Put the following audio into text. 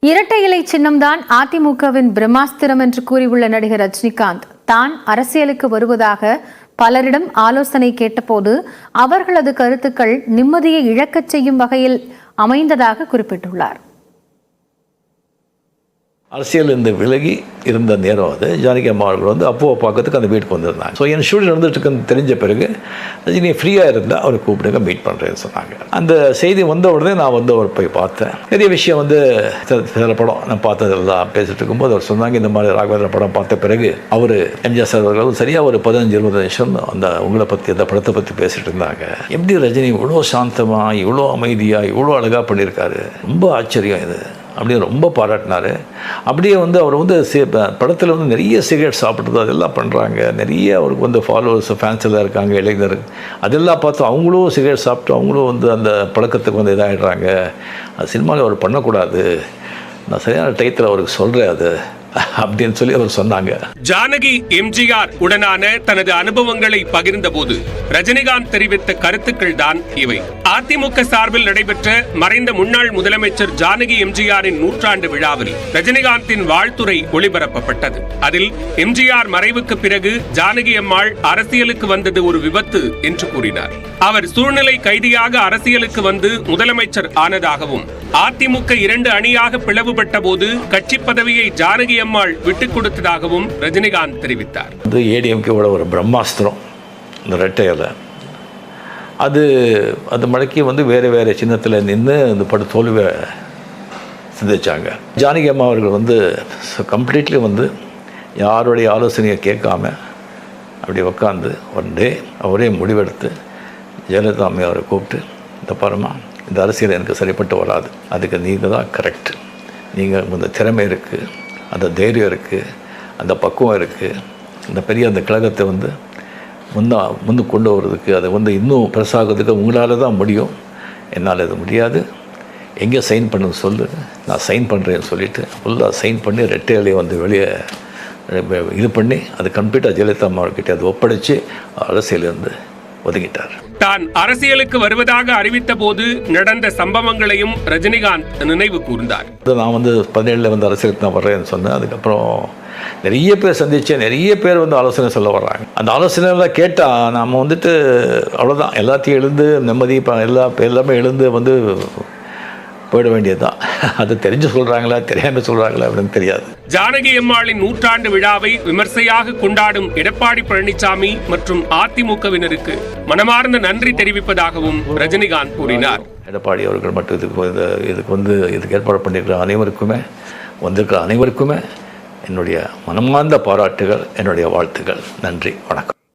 இரட்டை இலை சின்னம்தான் அதிமுகவின் பிரம்மாஸ்திரம் என்று கூறியுள்ள நடிகர் ரஜினிகாந்த் தான் அரசியலுக்கு வருவதாக பலரிடம் ஆலோசனை கேட்டபோது அவர்களது கருத்துக்கள் நிம்மதியை இழக்கச் செய்யும் வகையில் அமைந்ததாக குறிப்பிட்டுள்ளார். அரசியல் இந்த விலகி இருந்த நேரம் அது ஜானகி அம்மா அவர்கள் வந்து அப்போவை பார்க்கறதுக்கு அந்த வீட்டுக்கு வந்திருந்தாங்க. ஸோ என் ஷூட்டிங் நடந்துட்டுருக்குன்னு தெரிஞ்ச பிறகு ரஜினி ஃப்ரீயாக இருந்தால் அவரை கூப்பிடுங்க மீட் பண்ணுறேன்னு சொன்னாங்க. அந்த செய்தி வந்த உடனே நான் வந்து அவர் போய் பார்த்தேன். நிறைய விஷயம் வந்து சில படம் நான் பார்த்ததெல்லாம் பேசிட்டு இருக்கும்போது அவர் சொன்னாங்க, இந்த மாதிரி ராகவேந்திர படம் பார்த்த பிறகு அவர் எம்ஜிஆர் சார் அவர்கள் சரியாக ஒரு 15-20 நிமிஷம் அந்த உங்களை பற்றி அந்த படத்தை பற்றி பேசிகிட்டு இருந்தாங்க. எப்படி ரஜினி இவ்வளோ சாந்தமாக இவ்வளோ அமைதியாக இவ்வளோ அழகாக பண்ணியிருக்காரு, ரொம்ப ஆச்சரியம் இது அப்படின்னு ரொம்ப பாராட்டினார். அப்படியே வந்து அவர் வந்து படத்தில் வந்து நிறைய சிகரெட் சாப்பிட்றது அதெல்லாம் பண்ணுறாங்க. நிறைய அவருக்கு வந்து ஃபாலோவர்ஸ் ஃபேன்ஸ் எல்லாம் இருக்காங்க, இளைஞர். அதெல்லாம் பார்த்து அவங்களும் சிகரெட் சாப்பிட்டு அவங்களும் வந்து அந்த பழக்கத்துக்கு வந்து இதாகிடுறாங்க. அது சினிமாவில் அவர் பண்ணக்கூடாது, நான் சரியான டயத்தில் அவருக்கு சொல்கிறேன் அது அப்படின்னு சொல்லி அவர் சொன்னாங்க. ஜானகி எம்ஜிஆர் உடனான தனது அனுபவங்களை பகிர்ந்த போது ரஜினிகாந்த் தெரிவித்த கருத்துக்கள் தான் இவை. அதிமுக சார்பில் நடைபெற்ற மறைந்த முன்னாள் முதலமைச்சர் ஜானகி எம்ஜிஆரின் 100ஆண்டு விழாவில் ரஜினிகாந்தின் வாழ்த்துரை ஒளிபரப்பப்பட்டது. அதில் எம்ஜிஆர் மறைவுக்கு பிறகு ஜானகி அம்மாள் அரசியலுக்கு வந்தது ஒரு விபத்து என்று கூறினார். அவர் சூழ்நிலை கைதியாக அரசியலுக்கு வந்து முதலமைச்சர் ஆனதாகவும் அதிமுக 2 அணியாக பிளவுபட்ட போது கட்சி பதவியை ஜானகி அம்மாள் விட்டுக் கொடுத்ததாகவும் ரஜினிகாந்த் தெரிவித்தார். ஏடிஎம்கேவோட ஒரு பிரம்மாஸ்திரம் இந்த ரெட்டையில அது மடக்கி வந்து வேறு சின்னத்தில் நின்று அந்த படு தோல்வியை சிந்திச்சாங்க. ஜானகி அம்மா அவர்கள் வந்து கம்ப்ளீட்லி வந்து யாருடைய ஆலோசனையை கேட்காம அப்படி உட்காந்து ஒன் டே அவரே முடிவெடுத்து ஜெயலலிதா அம்மையை அவரை கூப்பிட்டு, இந்த பாருமா, இந்த அரசியல் எனக்கு சரிப்பட்டு வராது, அதுக்கு நீங்கள் தான் கரெக்ட், நீங்கள் அந்த திறமை இருக்குது, அந்த தைரியம் இருக்குது, அந்த பக்குவம் இருக்குது, இந்த பெரிய அந்த கழகத்தை வந்து முன்னு கொண்டு வர்றதுக்கு அதை வந்து இன்னும் பெருசாகிறதுக்கு உங்களால் தான் முடியும், என்னால் இது முடியாது, எங்கே சைன் பண்ணுன்னு சொல்லு, நான் சைன் பண்ணுறேன்னு சொல்லிவிட்டு ஃபுல்லாக சைன் பண்ணி ரெட்டை இலையை வந்து வெளியே இது பண்ணி அது கம்ப்ளீட்டாக ஜெயலலிதா அம்மாவர்கிட்ட அதை ஒப்படைச்சு அரசியலேருந்து ஒதுங்கிட்டார். தான் அரசியலுக்கு வருவதாக அறிவித்த போது நடந்த சம்பவங்களையும் ரஜினிகாந்த் நினைவு கூர்ந்தார். நான் வந்து 17 வந்து அரசியலுக்கு நான் வர்றேன்னு சொன்னேன். அதுக்கப்புறம் நிறைய பேர் சந்தித்தேன், நிறைய பேர் வந்து ஆலோசனை சொல்ல வர்றாங்க. அந்த ஆலோசனைலாம் கேட்டால் நாம் வந்துட்டு அவ்வளோதான், எல்லாத்தையும் எழுந்து நிம்மதி எல்லாமே எழுந்து வந்து போயிட வேண்டியதுதான். அது தெரிஞ்சு சொல்கிறாங்களா தெரியாமல் சொல்கிறாங்களா அப்படின்னு தெரியாது. ஜானகி அம்மாளின் 100ஆண்டு விழாவை விமர்சையாக கொண்டாடும் எடப்பாடி பழனிசாமி மற்றும் அதிமுகவினருக்கு மனமார்ந்த நன்றி தெரிவிப்பதாகவும் ரஜினிகாந்த் கூறினார். எடப்பாடி அவர்கள் மட்டும் இதுக்கு ஏற்பாடு பண்ணியிருக்கிற அனைவருக்குமே வந்திருக்கிற அனைவருக்குமே என்னுடைய மனமார்ந்த பாராட்டுகள், என்னுடைய வாழ்த்துக்கள். நன்றி, வணக்கம்.